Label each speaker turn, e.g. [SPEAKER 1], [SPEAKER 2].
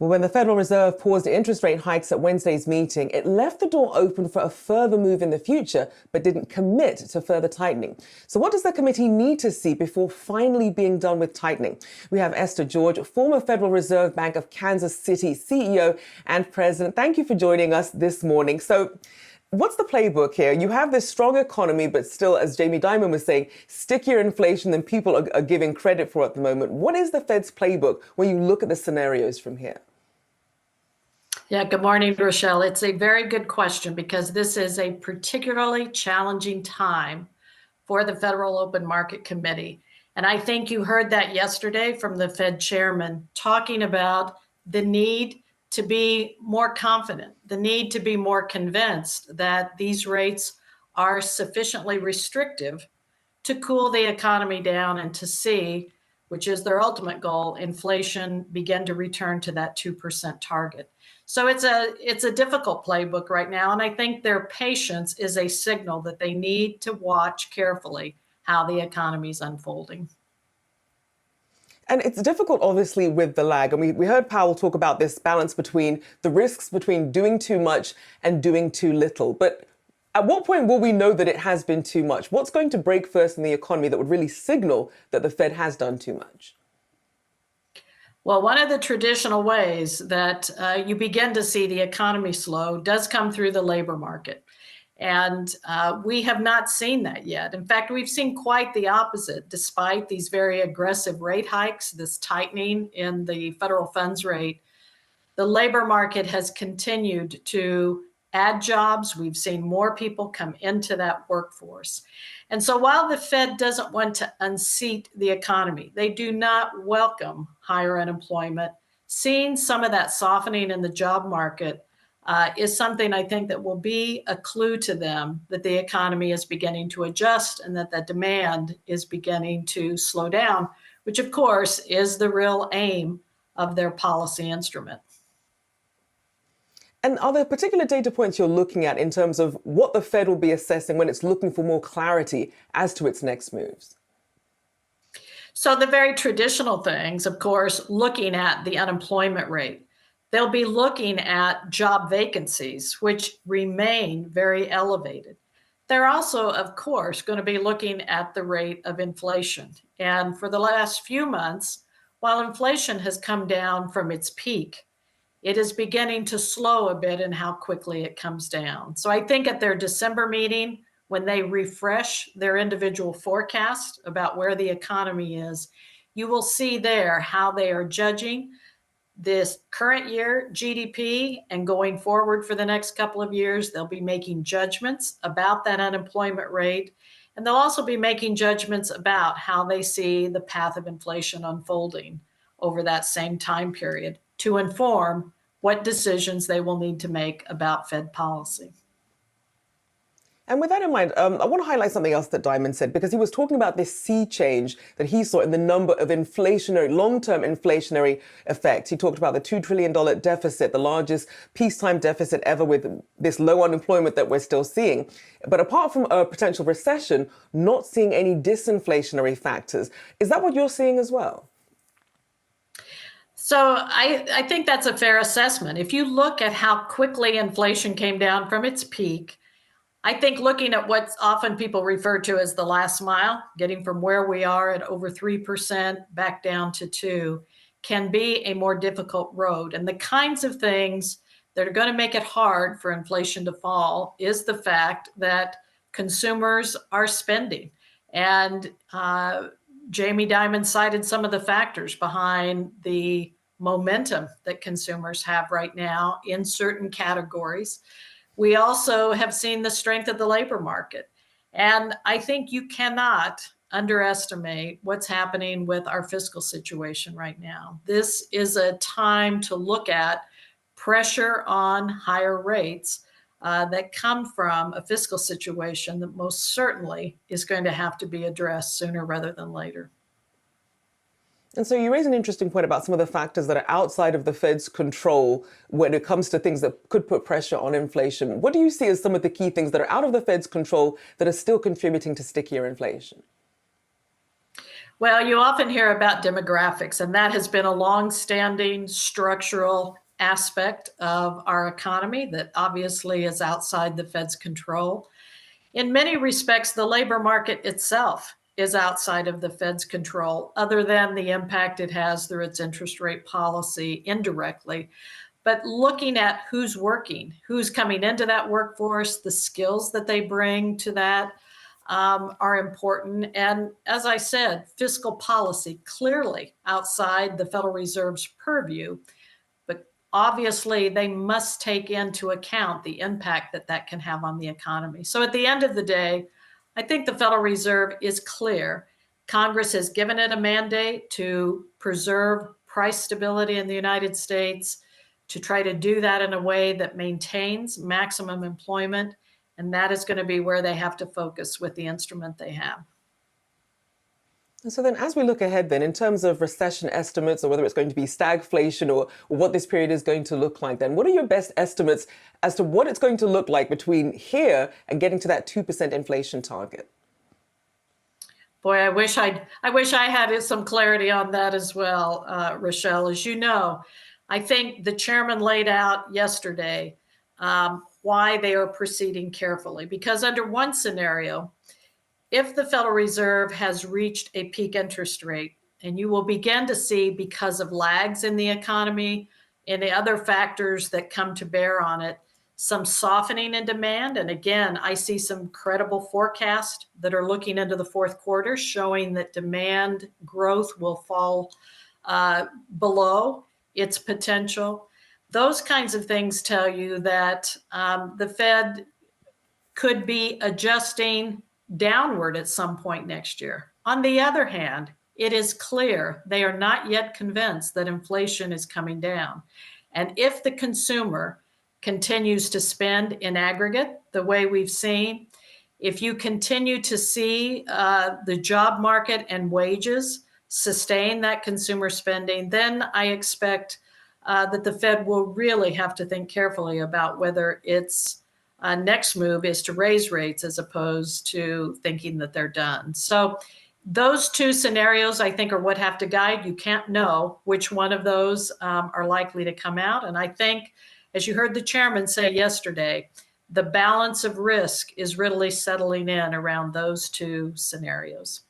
[SPEAKER 1] Well, when the Federal Reserve paused interest rate hikes at Wednesday's meeting, it left the door open for a further move in the future, but didn't commit to further tightening. So what does the committee need to see before finally being done with tightening? We have Esther George, former Federal Reserve Bank of Kansas City CEO and president. Thank you for joining us this morning. So what's the playbook here? You have this strong economy, but still, as Jamie Dimon was saying, stickier inflation than people are giving credit for at the moment. What is the Fed's playbook when you look at the scenarios from here?
[SPEAKER 2] Yeah, good morning, Rochelle. It's a very good question because this is a particularly challenging time for the Federal Open Market Committee. And I think you heard that yesterday from the Fed chairman talking about the need to be more confident, the need to be more convinced that these rates are sufficiently restrictive to cool the economy down and to see, which is their ultimate goal, inflation begin to return to that 2% target. So it's a difficult playbook right now, and I think their patience is a signal that they need to watch carefully how the economy is unfolding.
[SPEAKER 1] And it's difficult, obviously, with the lag. And we heard Powell talk about this balance between the risks between doing too much and doing too little. But at what point will we know that it has been too much? What's going to break first in the economy that would really signal that the Fed has done too much?
[SPEAKER 2] Well, one of the traditional ways that you begin to see the economy slow does come through the labor market. And we have not seen that yet. In fact, we've seen quite the opposite. Despite these very aggressive rate hikes, this tightening in the federal funds rate, the labor market has continued to add jobs. We've seen more people come into that workforce. And so while the Fed doesn't want to unseat the economy, they do not welcome higher unemployment. Seeing some of that softening in the job market is something I think that will be a clue to them that the economy is beginning to adjust and that the demand is beginning to slow down, which of course is the real aim of their policy instrument.
[SPEAKER 1] And are there particular data points you're looking at in terms of what the Fed will be assessing when it's looking for more clarity as to its next moves?
[SPEAKER 2] So the very traditional things, of course, looking at the unemployment rate. They'll be looking at job vacancies, which remain very elevated. They're also, of course, going to be looking at the rate of inflation. And for the last few months, while inflation has come down from its peak, it is beginning to slow a bit in how quickly it comes down. So I think at their December meeting, when they refresh their individual forecast about where the economy is, you will see there how they are judging this current year GDP and going forward for the next couple of years. They'll be making judgments about that unemployment rate, and they'll also be making judgments about how they see the path of inflation unfolding over that same time period to inform what decisions they will need to make about Fed policy.
[SPEAKER 1] And with that in mind, I want to highlight something else that Dimon said, because he was talking about this sea change that he saw in the number of long-term inflationary effects. He talked about the $2 trillion deficit, the largest peacetime deficit ever, with this low unemployment that we're still seeing. But apart from a potential recession, not seeing any disinflationary factors. Is that what you're seeing as well?
[SPEAKER 2] So I think that's a fair assessment. If you look at how quickly inflation came down from its peak, I think looking at what often people refer to as the last mile, getting from where we are at over 3% back down to 2%, can be a more difficult road. And the kinds of things that are going to make it hard for inflation to fall is the fact that consumers are spending. And Jamie Dimon cited some of the factors behind the momentum that consumers have right now in certain categories. We also have seen the strength of the labor market. And I think you cannot underestimate what's happening with our fiscal situation right now. This is a time to look at pressure on higher rates that come from a fiscal situation that most certainly is going to have to be addressed sooner rather than later.
[SPEAKER 1] And so you raise an interesting point about some of the factors that are outside of the Fed's control when it comes to things that could put pressure on inflation. What do you see as some of the key things that are out of the Fed's control that are still contributing to stickier inflation?
[SPEAKER 2] Well, you often hear about demographics, and that has been a long-standing structural aspect of our economy that obviously is outside the Fed's control. In many respects, the labor market itself is outside of the Fed's control, other than the impact it has through its interest rate policy indirectly. But looking at who's working, who's coming into that workforce, the skills that they bring to that are important. And as I said, fiscal policy clearly outside the Federal Reserve's purview, but obviously they must take into account the impact that that can have on the economy. So at the end of the day, I think the Federal Reserve is clear. Congress has given it a mandate to preserve price stability in the United States, to try to do that in a way that maintains maximum employment. And that is going to be where they have to focus with the instrument they have.
[SPEAKER 1] And so then as we look ahead then, in terms of recession estimates, or whether it's going to be stagflation or what this period is going to look like then, what are your best estimates as to what it's going to look like between here and getting to that 2% inflation target?
[SPEAKER 2] Boy, I wish I had some clarity on that as well, Rochelle. As you know, I think the chairman laid out yesterday why they are proceeding carefully. Because under one scenario, if the Federal Reserve has reached a peak interest rate, and you will begin to see, because of lags in the economy and the other factors that come to bear on it, some softening in demand. And again, I see some credible forecasts that are looking into the fourth quarter showing that demand growth will fall below its potential. Those kinds of things tell you that the Fed could be adjusting downward at some point next year. On the other hand, it is clear they are not yet convinced that inflation is coming down. And if the consumer continues to spend in aggregate the way we've seen, if you continue to see the job market and wages sustain that consumer spending, then I expect that the Fed will really have to think carefully about whether its next move is to raise rates as opposed to thinking that they're done. So those two scenarios, I think, are what have to guide. You can't know which one of those are likely to come out. And I think, as you heard the chairman say yesterday, the balance of risk is really settling in around those two scenarios.